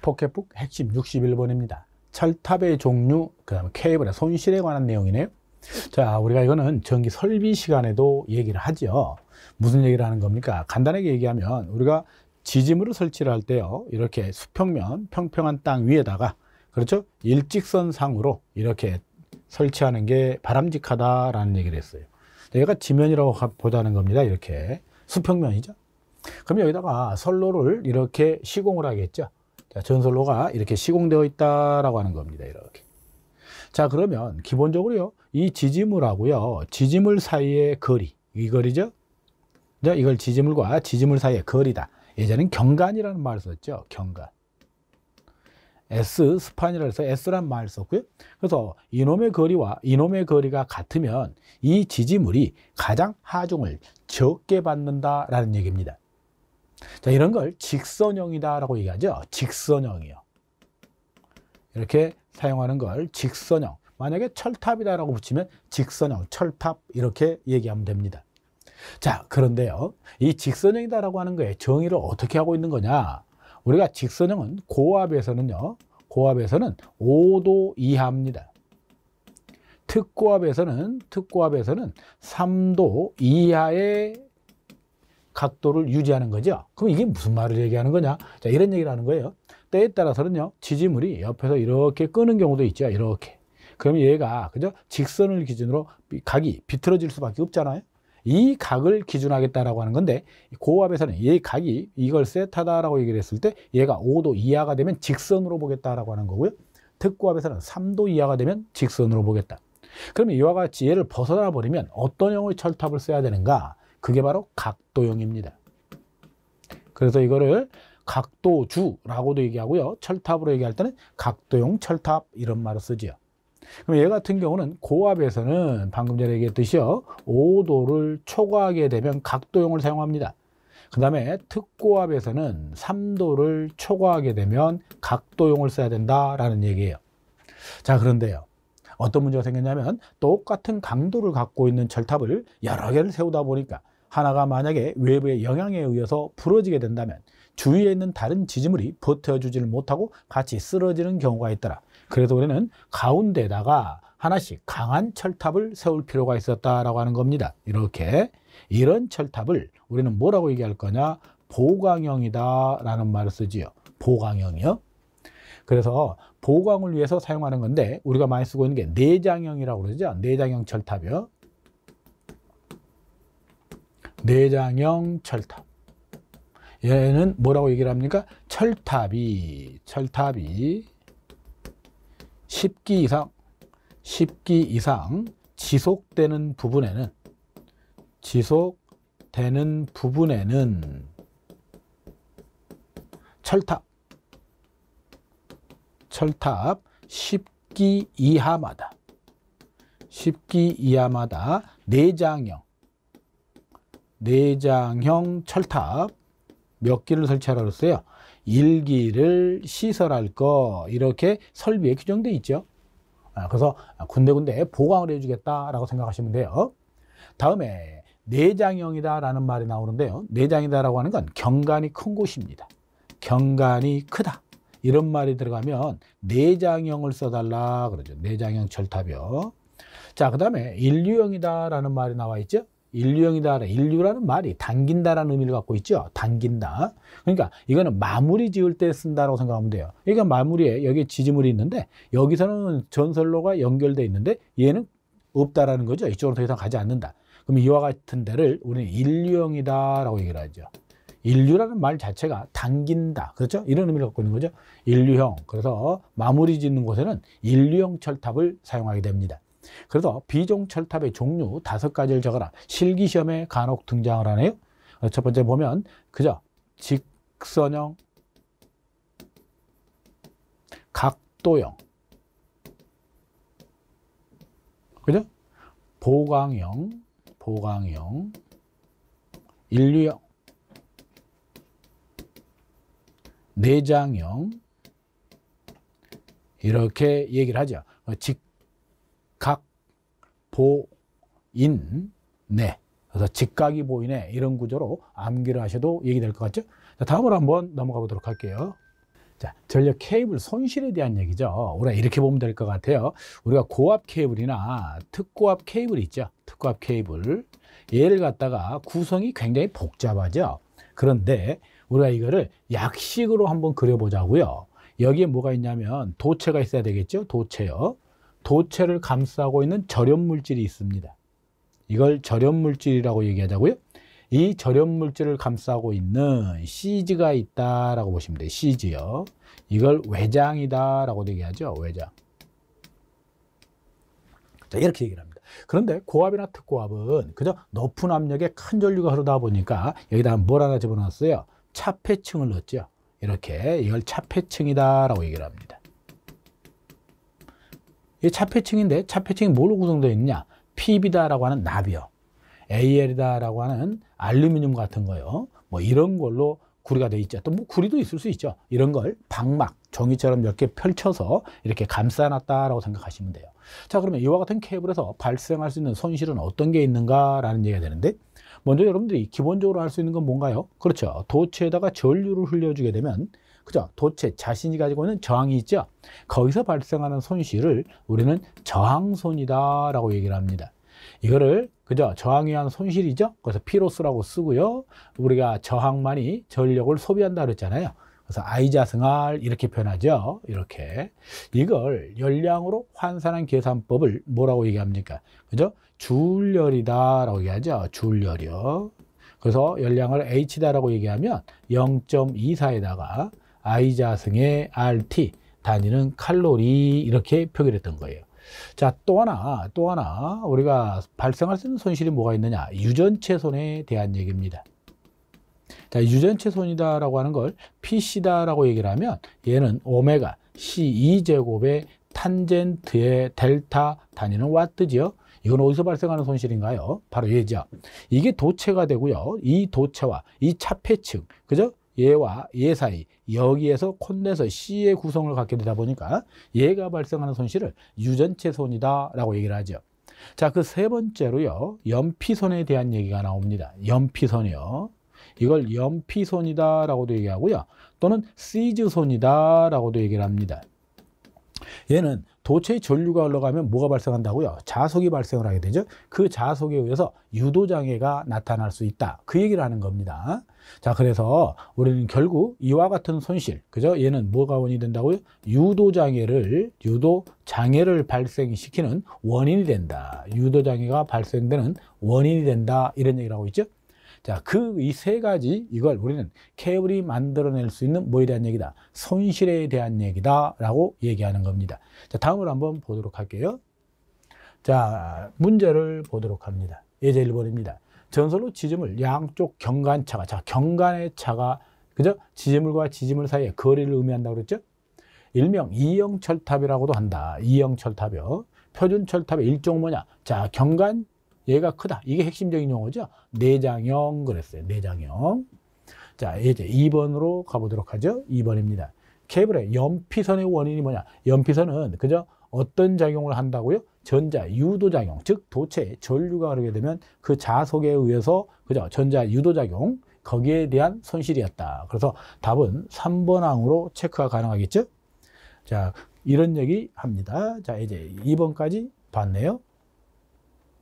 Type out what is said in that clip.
포켓북 핵심 61번입니다. 철탑의 종류, 그 다음에 케이블의 손실에 관한 내용이네요. 자, 우리가 이거는 전기 설비 시간에도 얘기를 하죠. 무슨 얘기를 하는 겁니까? 간단하게 얘기하면 우리가 지지물을 설치를 할 때요, 이렇게 수평면 평평한 땅 위에다가, 그렇죠, 일직선상으로 이렇게 설치하는 게 바람직하다라는 얘기를 했어요. 얘가 지면이라고 보자는 겁니다. 이렇게 수평면이죠. 그럼 여기다가 선로를 이렇게 시공을 하겠죠. 자, 전선로가 이렇게 시공되어 있다라고 하는 겁니다. 이렇게. 자, 그러면 기본적으로요, 이 지지물하고요, 지지물 사이의 거리, 이 거리죠. 이걸 지지물과 지지물 사이의 거리다. 예전엔 경간이라는 말을 썼죠. 경간. S 스판이라 해서 S란 말을 썼고요. 그래서 이놈의 거리와 이놈의 거리가 같으면 이 지지물이 가장 하중을 적게 받는다라는 얘기입니다. 자, 이런 걸 직선형이다라고 얘기하죠. 직선형이요. 이렇게 사용하는 걸 직선형. 만약에 철탑이다라고 붙이면 직선형, 철탑 이렇게 얘기하면 됩니다. 자, 그런데요, 이 직선형이다라고 하는 거에 정의를 어떻게 하고 있는 거냐? 우리가 직선형은 고압에서는요, 고압에서는 5도 이하입니다. 특고압에서는 3도 이하의 각도를 유지하는 거죠. 그럼 이게 무슨 말을 얘기하는 거냐? 자, 이런 얘기를 하는 거예요. 때에 따라서는요, 지지물이 옆에서 이렇게 끄는 경우도 있죠. 이렇게. 그럼 얘가, 그죠? 직선을 기준으로 각이 비틀어질 수밖에 없잖아요. 이 각을 기준하겠다라고 하는 건데, 고압에서는 이 각이 이걸 세타다라고 얘기를 했을 때 얘가 5도 이하가 되면 직선으로 보겠다라고 하는 거고요. 특고압에서는 3도 이하가 되면 직선으로 보겠다. 그러면 이와 같이 얘를 벗어나 버리면 어떤 형의 철탑을 써야 되는가? 그게 바로 각도형입니다. 그래서 이거를 각도주라고도 얘기하고요, 철탑으로 얘기할 때는 각도형 철탑 이런 말을 쓰지요. 그럼 얘 같은 경우는 고압에서는 방금 전에 얘기했듯이요, 5도를 초과하게 되면 각도형을 사용합니다. 그 다음에 특고압에서는 3도를 초과하게 되면 각도형을 써야 된다라는 얘기예요. 자, 그런데요, 어떤 문제가 생겼냐면 똑같은 강도를 갖고 있는 철탑을 여러 개를 세우다 보니까 하나가 만약에 외부의 영향에 의해서 부러지게 된다면 주위에 있는 다른 지지물이 버텨주지를 못하고 같이 쓰러지는 경우가 있더라. 그래서 우리는 가운데다가 하나씩 강한 철탑을 세울 필요가 있었다라고 하는 겁니다. 이렇게. 이런 철탑을 우리는 뭐라고 얘기할 거냐? 보강형이다 라는 말을 쓰지요. 보강형이요. 그래서 보강을 위해서 사용하는 건데 우리가 많이 쓰고 있는 게 내장형이라고 그러죠. 내장형 철탑이요. 내장형 철탑. 얘는 뭐라고 얘기를 합니까? 철탑이 10기 이상 지속되는 부분에는 철탑 10기 이하마다 내장형 철탑 몇 기를 설치하라고 했어요? 1기를 시설할 거, 이렇게 설비에 규정되어 있죠. 그래서 군데군데 보강을 해주겠다라고 생각하시면 돼요. 다음에 내장형이다라는 말이 나오는데요, 내장이다라고 하는 건 경관이 큰 곳입니다. 경관이 크다, 이런 말이 들어가면 내장형을 써달라 그러죠. 내장형 철탑이요. 자, 그 다음에 인류형이다라는 말이 나와 있죠. 인류라는 말이 당긴다라는 의미를 갖고 있죠. 당긴다. 그러니까 이거는 마무리 지을 때 쓴다라고 생각하면 돼요. 그러니까 마무리에 여기 지지물이 있는데 여기서는 전선로가 연결되어 있는데 얘는 없다라는 거죠. 이쪽으로 더 이상 가지 않는다. 그럼 이와 같은 데를 우리는 인류형이다라고 얘기를 하죠. 인류라는 말 자체가 당긴다, 그렇죠? 이런 의미를 갖고 있는 거죠. 인류형. 그래서 마무리 짓는 곳에는 인류형 철탑을 사용하게 됩니다. 그래서 비종 철탑의 종류 5가지를 적어라. 실기시험에 간혹 등장을 하네요. 첫 번째 보면 그죠? 직선형, 각도형, 그죠? 보강형, 인류형, 내장형, 이렇게 얘기를 하죠. 각, 보, 인, 내. 그래서 직각이 보이네, 이런 구조로 암기를 하셔도 얘기될 것 같죠? 자, 다음으로 한번 넘어가 보도록 할게요. 자, 전력 케이블 손실에 대한 얘기죠. 우리가 이렇게 보면 될 것 같아요. 우리가 고압 케이블이나 특고압 케이블 있죠. 특고압 케이블. 얘를 갖다가 구성이 굉장히 복잡하죠. 그런데 우리가 이거를 약식으로 한번 그려보자고요. 여기에 뭐가 있냐면 도체가 있어야 되겠죠. 도체요. 도체를 감싸고 있는 절연 물질이 있습니다. 이걸 절연 물질이라고 얘기하자고요. 이 절연 물질을 감싸고 있는 시즈가 있다라고 보시면 돼요. 시즈요. 이걸 외장이다라고 얘기하죠. 외장. 자, 이렇게 얘기를 합니다. 그런데 고압이나 특고압은 그저 높은 압력에 큰 전류가 흐르다 보니까 여기다 뭘 하나 집어넣었어요. 차폐층을 넣었죠. 이렇게 이걸 차폐층이다라고 얘기를 합니다. 이 차폐층인데 차폐층이 뭘로 구성되어 있느냐? PB다라고 하는 납이요. AL이다라고 하는 알루미늄 같은 거요. 뭐 이런 걸로 구리가 되어 있죠. 또 뭐 구리도 있을 수 있죠. 이런 걸 방막, 종이처럼 몇 개 펼쳐서 이렇게 감싸놨다라고 생각하시면 돼요. 자, 그러면 이와 같은 케이블에서 발생할 수 있는 손실은 어떤 게 있는가라는 얘기가 되는데, 먼저 여러분들이 기본적으로 할 수 있는 건 뭔가요? 그렇죠. 도체에다가 전류를 흘려주게 되면, 그죠? 도체 자신이 가지고 있는 저항이 있죠. 거기서 발생하는 손실을 우리는 저항손이다라고 얘기를 합니다. 이거를 그죠? 저항에 의한 손실이죠. 그래서 P로스라고 쓰고요. 우리가 저항만이 전력을 소비한다 그랬잖아요. 그래서 I자승R 이렇게 표현하죠. 이렇게. 이걸 열량으로 환산한 계산법을 뭐라고 얘기합니까? 그죠? 주울열이다라고 얘기하죠. 주울열이요. 그래서 열량을 H다라고 얘기하면 0.24에다가 I자승의 RT 단위는 칼로리 이렇게 표기했던 거예요. 자, 또 하나 우리가 발생할 수 있는 손실이 뭐가 있느냐? 유전체 손에 대한 얘기입니다. 자, 유전체 손이다라고 하는 걸 PC다라고 얘기를 하면 얘는 오메가 C2제곱의 탄젠트의 델타 단위는 와트죠. 이건 어디서 발생하는 손실인가요? 바로 얘죠. 이게 도체가 되고요. 이 도체와 이 차폐층, 그죠? 얘와 얘 사이, 여기에서 콘덴서 C의 구성을 갖게 되다 보니까 얘가 발생하는 손실을 유전체 손이다라고 얘기를 하죠. 자, 그 세 번째로요, 연피손에 대한 얘기가 나옵니다. 연피손이요. 이걸 연피손이다라고도 얘기하고요. 또는 시즈손이다라고도 얘기를 합니다. 얘는 도체의 전류가 흘러가면 뭐가 발생한다고요? 자속이 발생을 하게 되죠. 그 자속에 의해서 유도장애가 나타날 수 있다. 그 얘기를 하는 겁니다. 자, 그래서 우리는 결국 이와 같은 손실, 그죠? 얘는 뭐가 원인이 된다고요? 유도장애를 발생시키는 원인이 된다. 유도장애가 발생되는 원인이 된다. 이런 얘기를 하고 있죠. 자, 이 세 가지, 이걸 우리는 케이블이 만들어낼 수 있는 뭐에 대한 얘기다? 손실에 대한 얘기다 라고 얘기하는 겁니다. 자, 다음으로 한번 보도록 할게요. 자, 문제를 보도록 합니다. 예제 1번입니다. 전선로 지지물 양쪽 경관차가, 자, 경관의 차가, 그죠? 지지물과 지지물 사이의 거리를 의미한다고 그랬죠? 일명 이형철탑이라고도 한다. 이형철탑이요. 표준철탑의 일종은 뭐냐? 자, 경관, 얘가 크다. 이게 핵심적인 용어죠. 내장형 그랬어요. 내장형. 자, 이제 2번으로 가보도록 하죠. 2번입니다. 케이블의 연피선의 원인이 뭐냐? 연피선은 그죠? 어떤 작용을 한다고요? 전자 유도작용, 즉 도체에 전류가 흐르게 되면 그 자속에 의해서 그죠? 전자 유도작용, 거기에 대한 손실이었다. 그래서 답은 3번 항으로 체크가 가능하겠죠? 자, 이런 얘기 합니다. 자, 이제 2번까지 봤네요.